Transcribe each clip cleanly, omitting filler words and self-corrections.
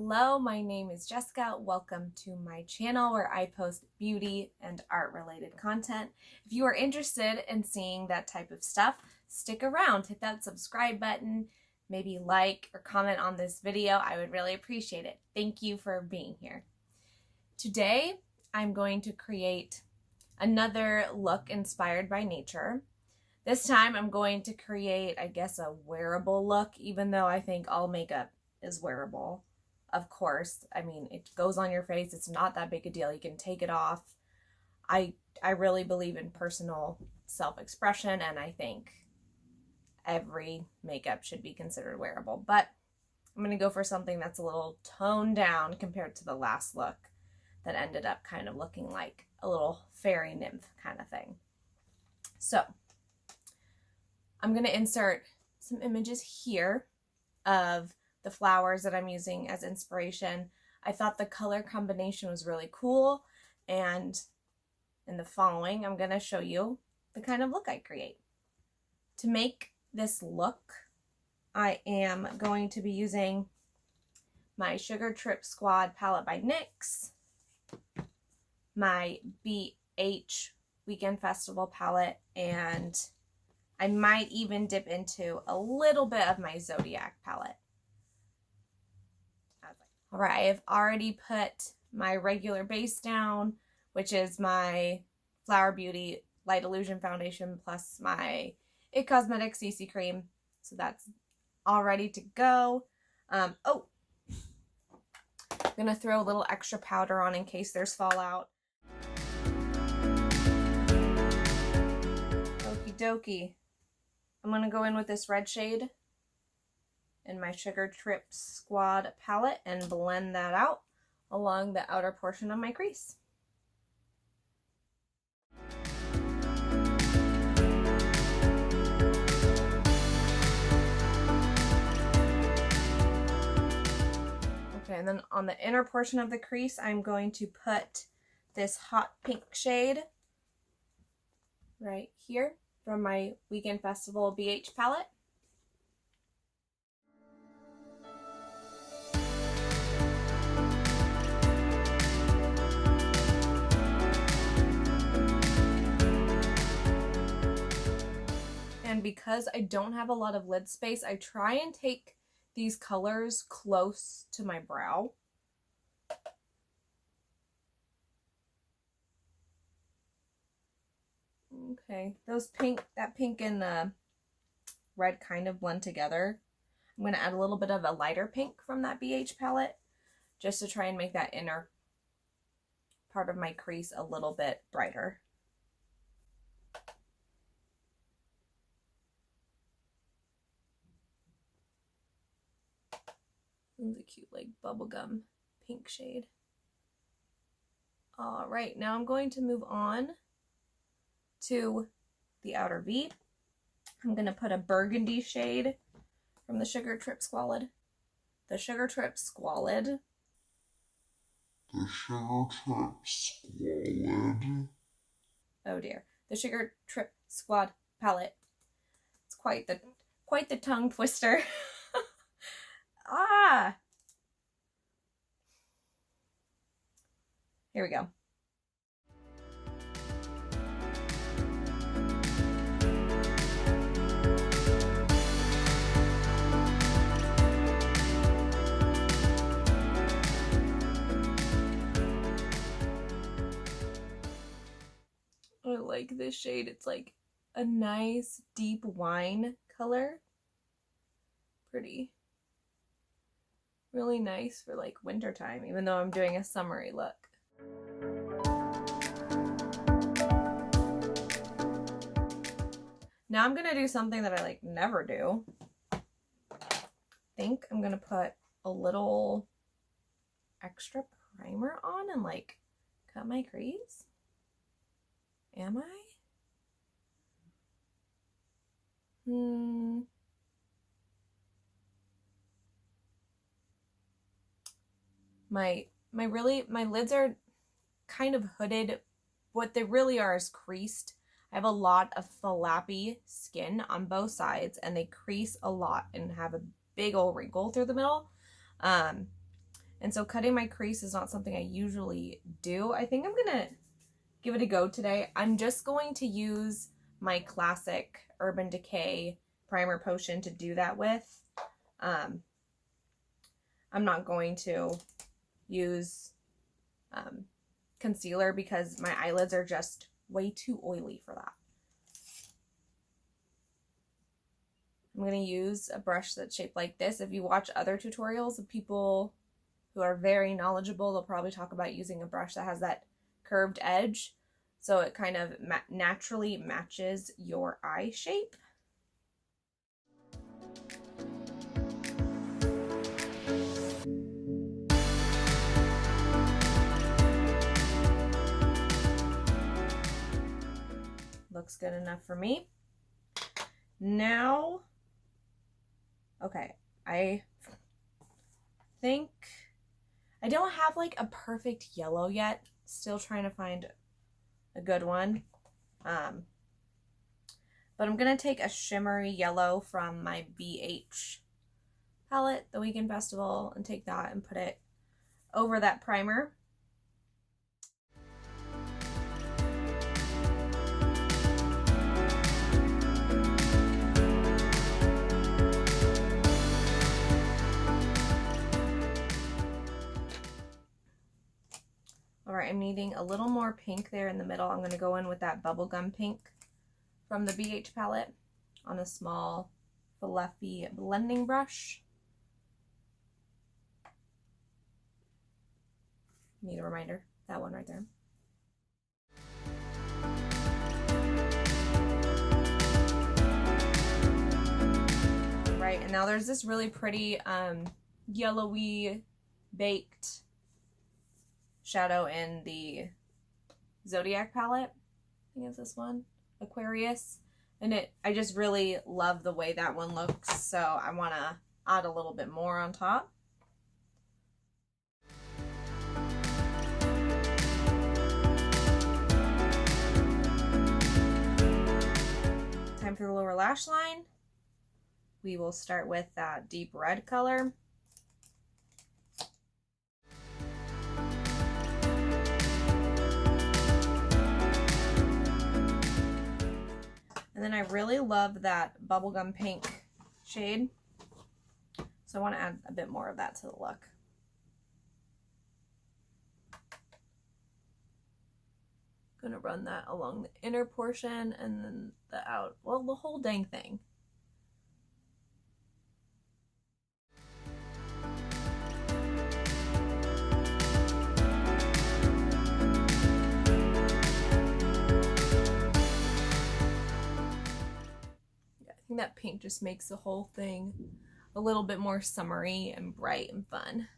Hello, my name is Jessica. Welcome to my channel where I post beauty and art related content. If you are interested in seeing that type of stuff, stick around, hit that subscribe button, maybe like or comment on this video. I would really appreciate it. Thank you for being here. Today, I'm going to create another look inspired by nature. This time I'm going to create, I guess, a wearable look, even though I think all makeup is wearable. Of course, I mean, it goes on your face. It's not that big a deal. You can take it off. I really believe in personal self-expression, and I think every makeup should be considered wearable. But I'm going to go for something that's a little toned down compared to the last look that ended up kind of looking like a little fairy nymph kind of thing. So I'm going to insert some images here of the flowers that I'm using as inspiration. I thought the color combination was really cool, and in the following I'm going to show you the kind of look I create. To make this look, I am going to be using my Sugar Trip Squad palette by NYX, my BH Weekend Festival palette, and I might even dip into a little bit of my Zodiac palette. All right, I've already put my regular base down, which is my Flower Beauty Light Illusion Foundation plus my IT Cosmetics CC Cream. So that's all ready to go. I'm going to throw a little extra powder on in case there's fallout. Okie dokie. I'm going to go in with this red shade in my Sugar Trip Squad palette and blend that out along the outer portion of my crease. Okay, and then on the inner portion of the crease, I'm going to put this hot pink shade right here from my Weekend Festival BH palette. And because I don't have a lot of lid space, I try and take these colors close to my brow. Okay, that pink and the red kind of blend together. I'm going to add a little bit of a lighter pink from that BH palette just to try and make that inner part of my crease a little bit brighter. It's a cute, like, bubblegum pink shade. All right, now I'm going to move on to the outer V. I'm going to put a burgundy shade from the Sugar Trip Squalid. The Sugar Trip Squalid. Oh dear. The Sugar Trip Squad palette. It's quite the tongue twister. Here we go. I like this shade. It's like a nice deep wine color. Pretty. Really nice for like wintertime, even though I'm doing a summery look. Now I'm gonna do something that I like never do. I think I'm gonna put a little extra primer on and like cut my crease. Am I? My lids are kind of hooded. What they really are is creased. I have a lot of flappy skin on both sides, and they crease a lot and have a big old wrinkle through the middle. And so cutting my crease is not something I usually do. I think I'm gonna give it a go today. I'm just going to use my classic Urban Decay primer potion to do that with. I'm not going to use concealer because my eyelids are just way too oily for that. I'm going to use a brush that's shaped like this. If you watch other tutorials of people who are very knowledgeable, they'll probably talk about using a brush that has that curved edge, so it kind of naturally matches your eye shape. Looks good enough for me. Now, okay, I think I don't have like a perfect yellow yet. Still trying to find a good one. But I'm gonna take a shimmery yellow from my BH palette, the Weekend Festival, and take that and put it over that primer. Alright, I'm needing a little more pink there in the middle. I'm going to go in with that bubblegum pink from the BH palette on a small fluffy blending brush. Need a reminder, that one right there. Right, and now there's this really pretty yellowy baked shadow in the Zodiac palette. I think it's this one, Aquarius. And I just really love the way that one looks, so I want to add a little bit more on top. Time for the lower lash line. We will start with that deep red color. And then I really love that bubblegum pink shade, so I want to add a bit more of that to the look. I'm gonna run that along the inner portion and then the the whole dang thing. I think that pink just makes the whole thing a little bit more summery and bright and fun.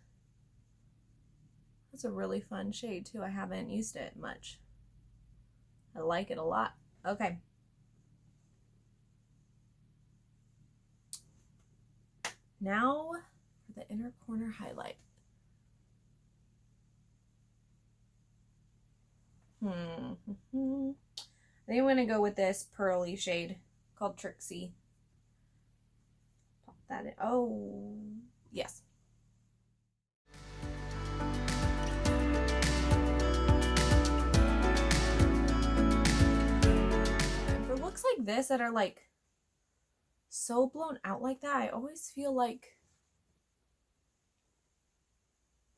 That's a really fun shade too. I haven't used it much. I like it a lot. Okay. Now for the inner corner highlight. I think I'm gonna go with this pearly shade called Trixie. Pop that in. Oh, yes. And for looks like this that are like so blown out like that, I always feel like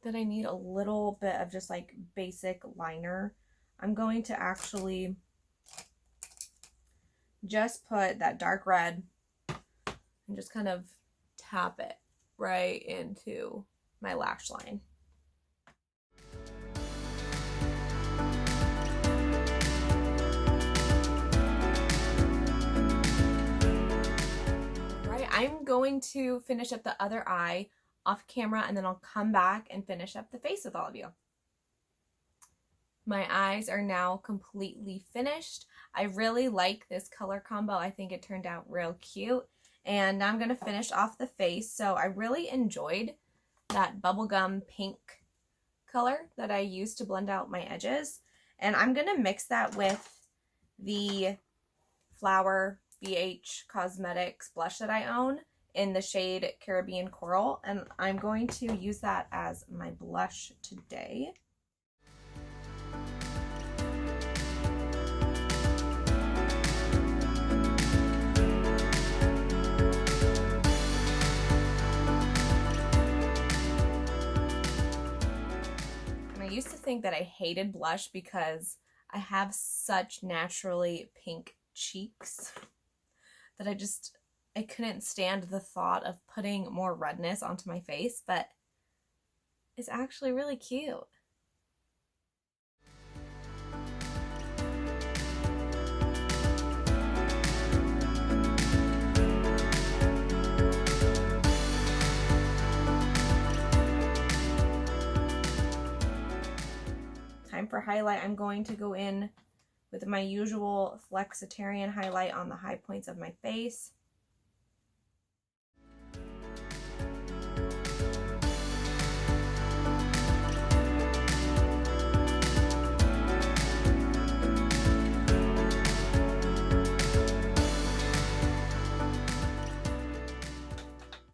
that I need a little bit of just like basic liner. I'm going to actually just put that dark red and just kind of tap it right into my lash line. Right, I'm going to finish up the other eye off camera and then I'll come back and finish up the face with all of you. My eyes are now completely finished. I really like this color combo. I think it turned out real cute. And now I'm going to finish off the face. So I really enjoyed that bubblegum pink color that I used to blend out my edges. And I'm going to mix that with the Flower BH Cosmetics blush that I own. in the shade Caribbean Coral, and I'm going to use that as my blush today. And I used to think that I hated blush because I have such naturally pink cheeks that I couldn't stand the thought of putting more redness onto my face, but it's actually really cute. Time for highlight. I'm going to go in with my usual Flexitarian highlight on the high points of my face.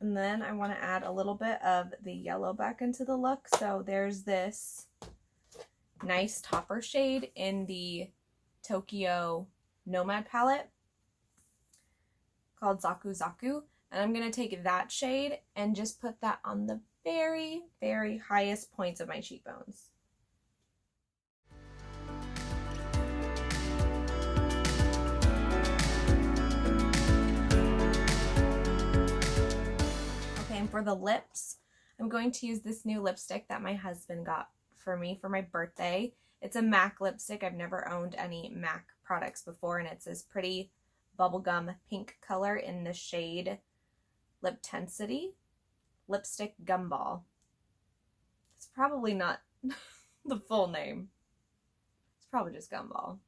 And then I want to add a little bit of the yellow back into the look. So there's this nice topper shade in the Tokyo Nomad palette called Zaku Zaku, and I'm going to take that shade and just put that on the very, very highest points of my cheekbones. Okay, and for the lips, I'm going to use this new lipstick that my husband got for me for my birthday. It's a MAC lipstick. I've never owned any MAC products before, and it's this pretty bubblegum pink color in the shade Lip Tensity Lipstick Gumball. It's probably not the full name. It's probably just Gumball.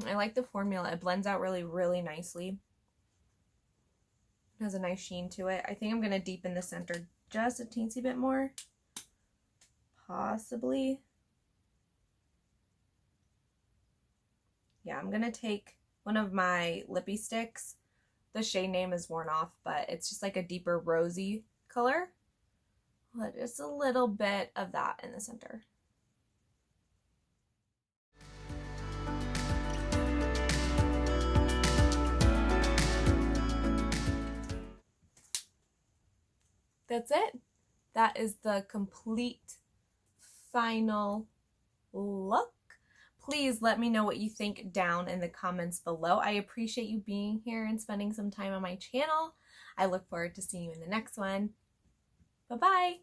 I like the formula. It blends out really, really nicely. It has a nice sheen to it. I think I'm going to deepen the center just a teensy bit more. Possibly. Yeah, I'm going to take one of my lippy sticks. The shade name is worn off, but it's just like a deeper rosy color. But just a little bit of that in the center. That's it. That is the complete final look. Please let me know what you think down in the comments below. I appreciate you being here and spending some time on my channel. I look forward to seeing you in the next one. Bye-bye.